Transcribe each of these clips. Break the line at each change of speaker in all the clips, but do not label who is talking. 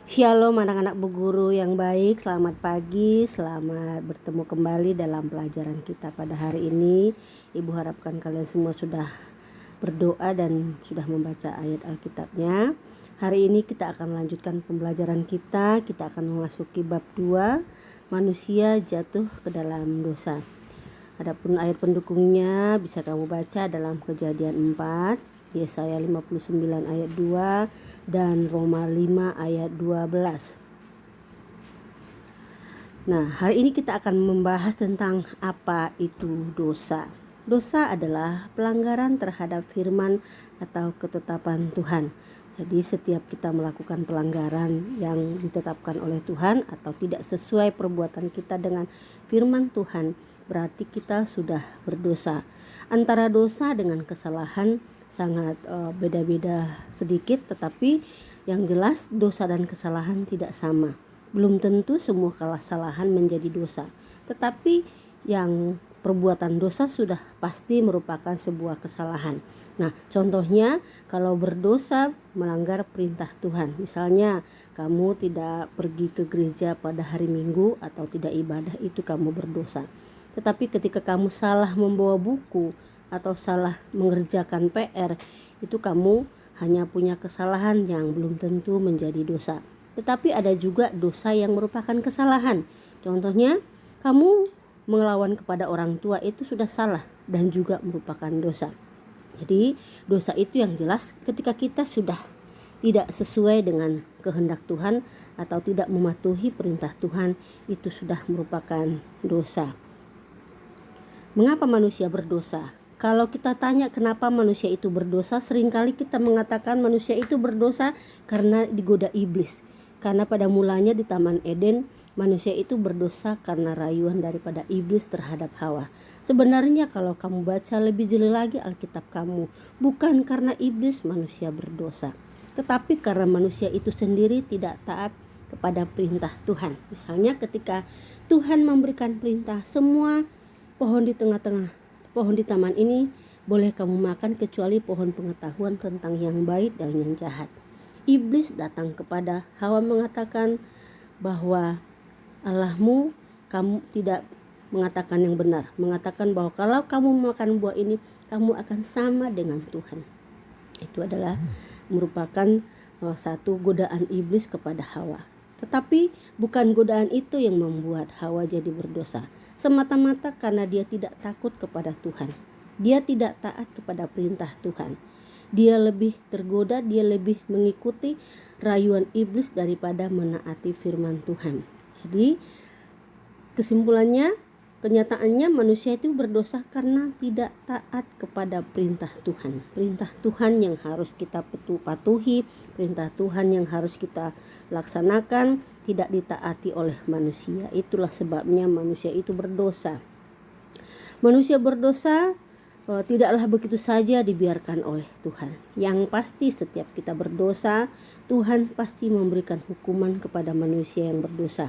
Shalom anak-anak Bu Guru yang baik, selamat pagi, selamat bertemu kembali dalam pelajaran kita pada hari ini. Ibu harapkan kalian semua sudah berdoa dan sudah membaca ayat Alkitabnya. Hari ini kita akan lanjutkan pembelajaran kita akan memasuki bab 2, manusia jatuh ke dalam dosa. Adapun ayat pendukungnya bisa kamu baca dalam Kejadian 4, Yesaya 59 ayat 2, dan Roma 5 ayat 12. Nah, hari ini kita akan membahas tentang apa itu dosa. Dosa adalah pelanggaran terhadap firman atau ketetapan Tuhan. Jadi setiap kita melakukan pelanggaran yang ditetapkan oleh Tuhan atau tidak sesuai perbuatan kita dengan firman Tuhan, berarti kita sudah berdosa. Antara dosa dengan kesalahan sangat beda-beda sedikit, tetapi yang jelas dosa dan kesalahan tidak sama. Belum tentu semua kesalahan menjadi dosa, tetapi yang perbuatan dosa sudah pasti merupakan sebuah kesalahan. Nah, contohnya kalau berdosa melanggar perintah Tuhan, misalnya kamu tidak pergi ke gereja pada hari Minggu atau tidak ibadah, itu kamu berdosa. Tetapi ketika kamu salah membawa buku atau salah mengerjakan PR, itu kamu hanya punya kesalahan yang belum tentu menjadi dosa. Tetapi ada juga dosa yang merupakan kesalahan. Contohnya, kamu melawan kepada orang tua itu sudah salah dan juga merupakan dosa. Jadi dosa itu yang jelas ketika kita sudah tidak sesuai dengan kehendak Tuhan atau tidak mematuhi perintah Tuhan, itu sudah merupakan dosa. Mengapa manusia berdosa? Kalau kita tanya kenapa manusia itu berdosa, seringkali kita mengatakan manusia itu berdosa karena digoda iblis. Karena pada mulanya di Taman Eden, manusia itu berdosa karena rayuan daripada iblis terhadap Hawa. Sebenarnya kalau kamu baca lebih jeli lagi Alkitab kamu, bukan karena iblis manusia berdosa, tetapi karena manusia itu sendiri tidak taat kepada perintah Tuhan. Misalnya ketika Tuhan memberikan perintah, semua pohon di pohon di taman ini boleh kamu makan kecuali pohon pengetahuan tentang yang baik dan yang jahat. Iblis datang kepada Hawa mengatakan bahwa Allahmu, kamu tidak mengatakan yang benar, mengatakan bahwa kalau kamu makan buah ini kamu akan sama dengan Tuhan. Itu adalah merupakan satu godaan iblis kepada Hawa. Tetapi bukan godaan itu yang membuat Hawa jadi berdosa, semata-mata karena dia tidak takut kepada Tuhan. Dia tidak taat kepada perintah Tuhan. Dia lebih tergoda, dia lebih mengikuti rayuan iblis daripada menaati firman Tuhan. Jadi kesimpulannya, kenyataannya manusia itu berdosa karena tidak taat kepada perintah Tuhan. Perintah Tuhan yang harus kita patuhi, perintah Tuhan yang harus kita laksanakan tidak ditaati oleh manusia. Itulah sebabnya manusia itu berdosa. Manusia berdosa tidaklah begitu saja dibiarkan oleh Tuhan. Yang pasti setiap kita berdosa, Tuhan pasti memberikan hukuman kepada manusia yang berdosa.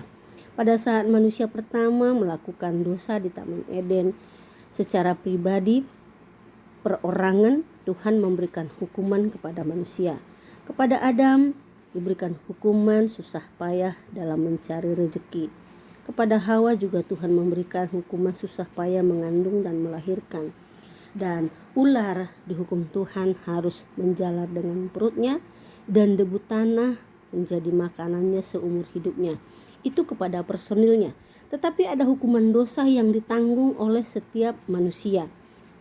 Pada saat manusia pertama melakukan dosa di Taman Eden, secara pribadi, perorangan, Tuhan memberikan hukuman kepada manusia. Kepada Adam diberikan hukuman susah payah dalam mencari rezeki. Kepada Hawa juga Tuhan memberikan hukuman susah payah mengandung dan melahirkan. Dan ular dihukum Tuhan harus menjalar dengan perutnya dan debu tanah menjadi makanannya seumur hidupnya. Itu kepada personilnya. Tetapi ada hukuman dosa yang ditanggung oleh setiap manusia,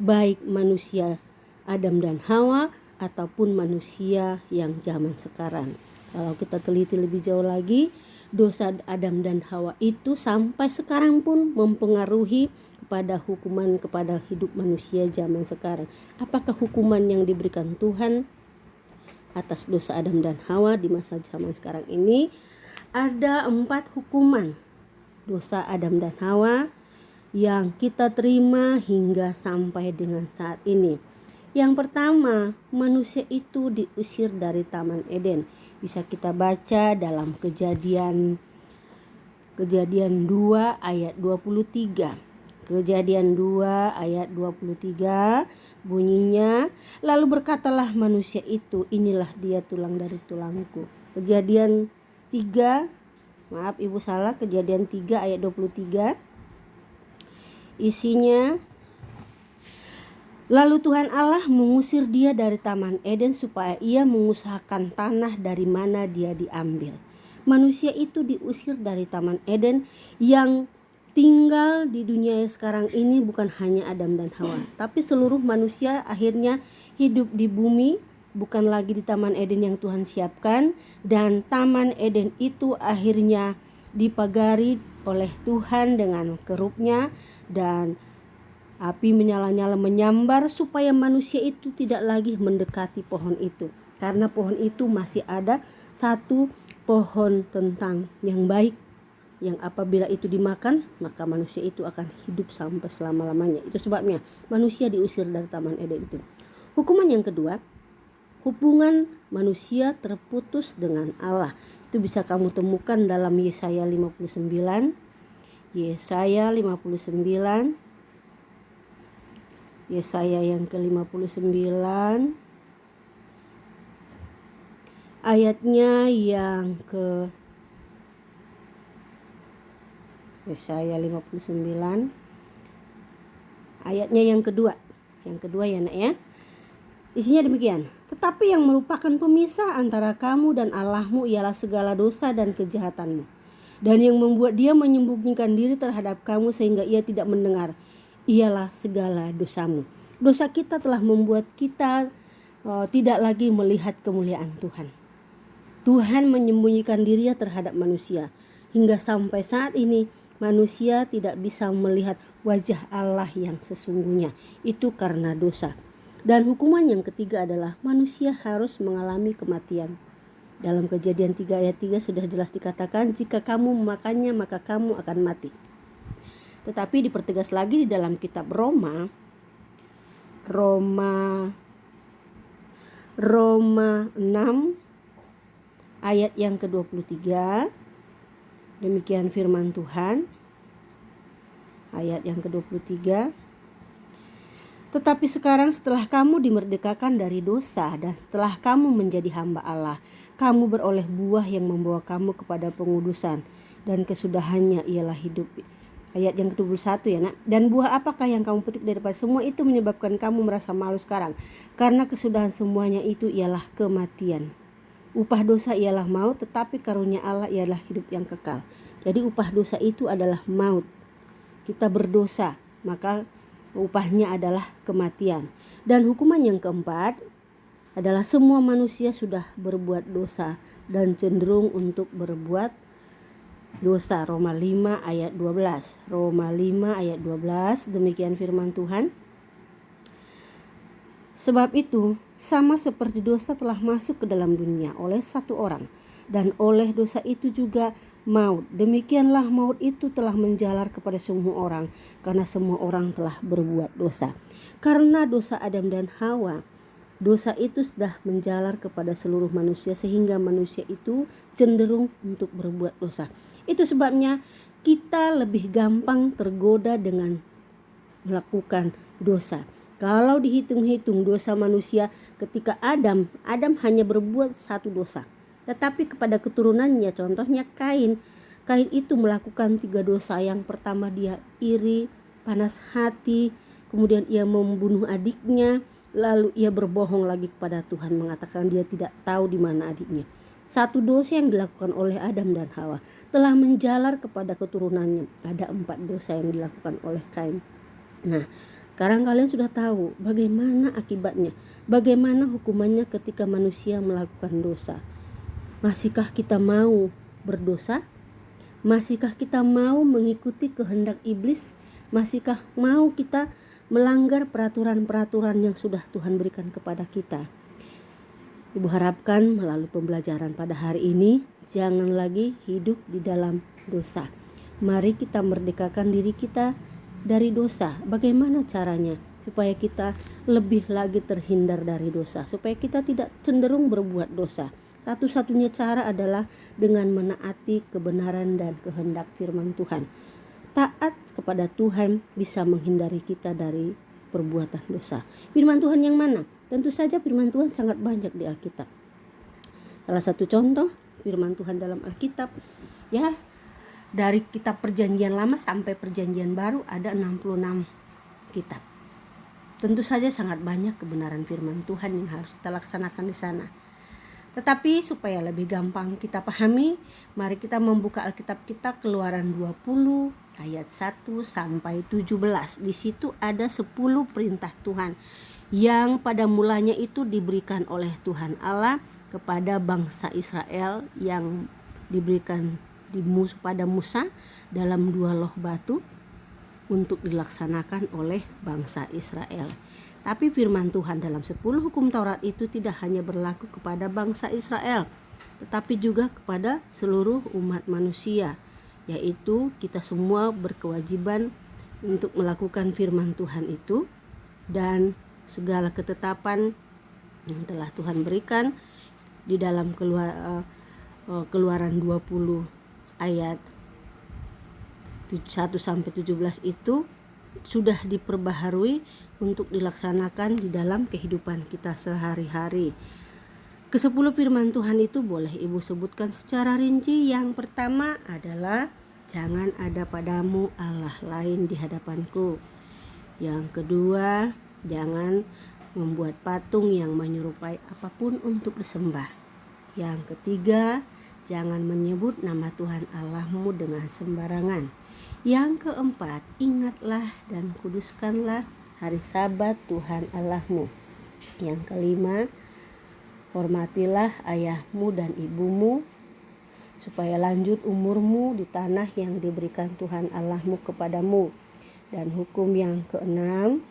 baik manusia Adam dan Hawa ataupun manusia yang zaman sekarang. Kalau kita teliti lebih jauh lagi, dosa Adam dan Hawa itu sampai sekarang pun mempengaruhi kepada hukuman kepada hidup manusia zaman sekarang. Apakah hukuman yang diberikan Tuhan atas dosa Adam dan Hawa di masa zaman sekarang ini? Ada 4 hukuman dosa Adam dan Hawa yang kita terima hingga sampai dengan saat ini. Yang pertama, manusia itu diusir dari Taman Eden. Bisa kita baca dalam Kejadian 2 ayat 23. Kejadian 2 ayat 23 bunyinya, lalu berkatalah manusia itu, inilah dia tulang dari tulangku. Kejadian 3, maaf ibu salah, Kejadian 3 ayat 23. Isinya, lalu Tuhan Allah mengusir dia dari Taman Eden supaya ia mengusahakan tanah dari mana dia diambil. Manusia itu diusir dari Taman Eden. Yang tinggal di dunia yang sekarang ini bukan hanya Adam dan Hawa, tapi seluruh manusia akhirnya hidup di bumi, bukan lagi di Taman Eden yang Tuhan siapkan. Dan Taman Eden itu akhirnya dipagari oleh Tuhan dengan kerubnya, dan api menyala-nyala menyambar supaya manusia itu tidak lagi mendekati pohon itu. Karena pohon itu masih ada satu pohon tentang yang baik, yang apabila itu dimakan maka manusia itu akan hidup sampai selama-lamanya. Itu sebabnya manusia diusir dari Taman Eden itu. Hukuman yang kedua, hubungan manusia terputus dengan Allah. Itu bisa kamu temukan dalam Yesaya 59. Yesaya 59, Yesaya yang ke-59 ayatnya yang ke Yesaya 59 ayatnya yang kedua ya nak ya. Isinya demikian. Tetapi yang merupakan pemisah antara kamu dan Allahmu ialah segala dosa dan kejahatanmu. Dan yang membuat dia menyembunyikan diri terhadap kamu sehingga ia tidak mendengar ialah segala dosamu. Dosa kita telah membuat kita tidak lagi melihat kemuliaan Tuhan. Tuhan menyembunyikan dirinya terhadap manusia. Hingga sampai saat ini manusia tidak bisa melihat wajah Allah yang sesungguhnya. Itu karena dosa. Dan hukuman yang ketiga adalah manusia harus mengalami kematian. Dalam Kejadian 3 ayat 3 sudah jelas dikatakan, jika kamu memakannya maka kamu akan mati. Tetapi dipertegas lagi di dalam kitab Roma 6 ayat yang ke-23. Demikian firman Tuhan. Ayat yang ke-23. Tetapi sekarang setelah kamu dimerdekakan dari dosa dan setelah kamu menjadi hamba Allah, kamu beroleh buah yang membawa kamu kepada pengudusan, dan kesudahannya ialah hidup. Ayat yang ke-21 ya nak. Dan buah apakah yang kamu petik daripada semua itu menyebabkan kamu merasa malu sekarang? Karena kesudahan semuanya itu ialah kematian. Upah dosa ialah maut, tetapi karunia Allah ialah hidup yang kekal. Jadi upah dosa itu adalah maut. Kita berdosa, maka upahnya adalah kematian. Dan hukuman yang keempat adalah semua manusia sudah berbuat dosa dan cenderung untuk berbuat dosa. Roma 5 ayat 12. Roma 5 ayat 12, demikian firman Tuhan. Sebab itu, sama seperti dosa telah masuk ke dalam dunia oleh satu orang, dan oleh dosa itu juga maut. Demikianlah maut itu telah menjalar kepada semua orang, karena semua orang telah berbuat dosa. Karena dosa Adam dan Hawa, dosa itu sudah menjalar kepada seluruh manusia, sehingga manusia itu cenderung untuk berbuat dosa. Itu sebabnya kita lebih gampang tergoda dengan melakukan dosa. Kalau dihitung-hitung dosa manusia ketika Adam hanya berbuat satu dosa. Tetapi kepada keturunannya, contohnya Kain itu melakukan 3 dosa. Yang pertama dia iri, panas hati, kemudian ia membunuh adiknya, lalu ia berbohong lagi kepada Tuhan mengatakan dia tidak tahu di mana adiknya. Satu dosa yang dilakukan oleh Adam dan Hawa telah menjalar kepada keturunannya. Ada 4 dosa yang dilakukan oleh Kain. Nah, sekarang kalian sudah tahu bagaimana akibatnya, bagaimana hukumannya ketika manusia melakukan dosa. Masihkah kita mau berdosa? Masihkah kita mau mengikuti kehendak iblis? Masihkah mau kita melanggar peraturan-peraturan yang sudah Tuhan berikan kepada kita? Ibu harapkan melalui pembelajaran pada hari ini, jangan lagi hidup di dalam dosa. Mari kita merdekakan diri kita dari dosa. Bagaimana caranya? Supaya kita lebih lagi terhindar dari dosa, supaya kita tidak cenderung berbuat dosa. Satu-satunya cara adalah dengan menaati kebenaran dan kehendak firman Tuhan. Taat kepada Tuhan bisa menghindari kita dari perbuatan dosa. Firman Tuhan yang mana? Tentu saja firman Tuhan sangat banyak di Alkitab. Salah satu contoh firman Tuhan dalam Alkitab, ya dari kitab Perjanjian Lama sampai Perjanjian Baru ada 66 kitab. Tentu saja sangat banyak kebenaran firman Tuhan yang harus kita laksanakan di sana. Tetapi supaya lebih gampang kita pahami, mari kita membuka Alkitab kita Keluaran 20 ayat 1 sampai 17. Di situ ada 10 perintah Tuhan yang pada mulanya itu diberikan oleh Tuhan Allah kepada bangsa Israel, yang diberikan pada Musa dalam 2 loh batu untuk dilaksanakan oleh bangsa Israel. Tapi firman Tuhan dalam 10 hukum Taurat itu tidak hanya berlaku kepada bangsa Israel, tetapi juga kepada seluruh umat manusia, yaitu kita semua berkewajiban untuk melakukan firman Tuhan itu, dan segala ketetapan yang telah Tuhan berikan di dalam Keluaran 20 ayat 1 sampai 17 itu sudah diperbaharui untuk dilaksanakan di dalam kehidupan kita sehari-hari. Ke-10 firman Tuhan itu boleh Ibu sebutkan secara rinci. Yang pertama adalah jangan ada padamu Allah lain di hadapanku. Yang kedua, jangan membuat patung yang menyerupai apapun untuk disembah. Yang ketiga, jangan menyebut nama Tuhan Allahmu dengan sembarangan. Yang keempat, ingatlah dan kuduskanlah hari Sabat Tuhan Allahmu. Yang kelima, hormatilah ayahmu dan ibumu, supaya lanjut umurmu di tanah yang diberikan Tuhan Allahmu kepadamu. Dan hukum yang keenam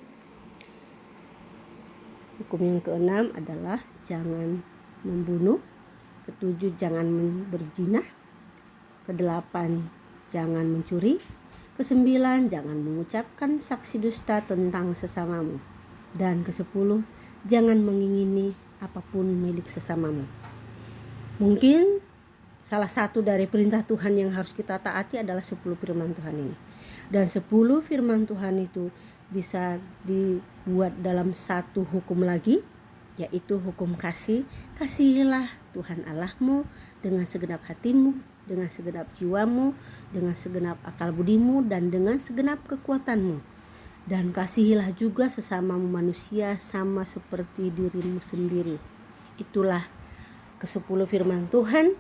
adalah jangan membunuh. Ketujuh, jangan berzina. Kedelapan, jangan mencuri. Kesembilan, jangan mengucapkan saksi dusta tentang sesamamu. Dan ke-10, jangan mengingini apapun milik sesamamu. Mungkin salah satu dari perintah Tuhan yang harus kita taati adalah 10 firman Tuhan ini. Dan 10 firman Tuhan itu bisa dibuat dalam satu hukum lagi, yaitu hukum kasih. Kasihilah Tuhan Allahmu dengan segenap hatimu, dengan segenap jiwamu, dengan segenap akal budimu, dan dengan segenap kekuatanmu. Dan kasihilah juga sesamamu manusia sama seperti dirimu sendiri. Itulah ke-10 firman Tuhan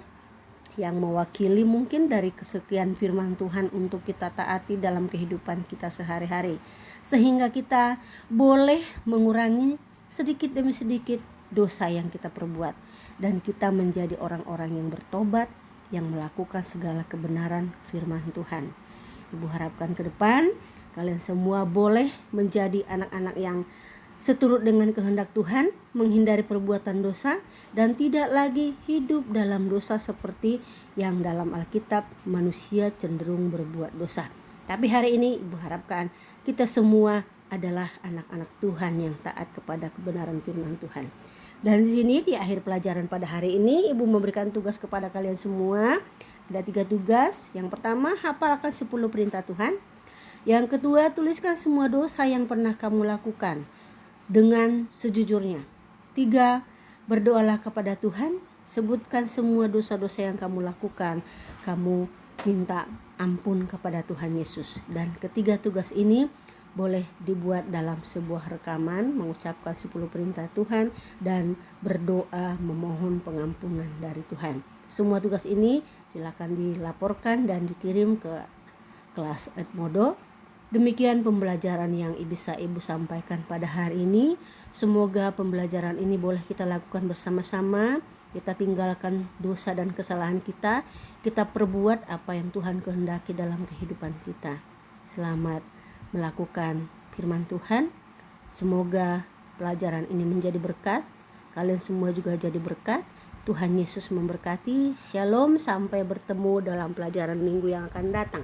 yang mewakili mungkin dari kesekian firman Tuhan untuk kita taati dalam kehidupan kita sehari-hari, sehingga kita boleh mengurangi sedikit demi sedikit dosa yang kita perbuat, dan kita menjadi orang-orang yang bertobat, yang melakukan segala kebenaran firman Tuhan. Ibu harapkan ke depan kalian semua boleh menjadi anak-anak yang seturut dengan kehendak Tuhan, menghindari perbuatan dosa, dan tidak lagi hidup dalam dosa seperti yang dalam Alkitab manusia cenderung berbuat dosa. Tapi hari ini Ibu harapkan kita semua adalah anak-anak Tuhan yang taat kepada kebenaran firman Tuhan. Dan di sini di akhir pelajaran pada hari ini Ibu memberikan tugas kepada kalian semua. Ada 3 tugas. Yang pertama, hafalkan 10 perintah Tuhan. Yang kedua, tuliskan semua dosa yang pernah kamu lakukan dengan sejujurnya. 3, berdoalah kepada Tuhan. Sebutkan semua dosa-dosa yang kamu lakukan. Kamu minta ampun kepada Tuhan Yesus. Dan ketiga tugas ini boleh dibuat dalam sebuah rekaman, mengucapkan 10 perintah Tuhan dan berdoa memohon pengampunan dari Tuhan. Semua tugas ini silakan dilaporkan dan dikirim ke kelas Edmodo. Demikian pembelajaran yang bisa Ibu sampaikan pada hari ini. Semoga pembelajaran ini boleh kita lakukan bersama-sama. Kita tinggalkan dosa dan kesalahan kita. Kita perbuat apa yang Tuhan kehendaki dalam kehidupan kita. Selamat melakukan firman Tuhan. Semoga pelajaran ini menjadi berkat. Kalian semua juga jadi berkat. Tuhan Yesus memberkati. Shalom, sampai bertemu dalam pelajaran minggu yang akan datang.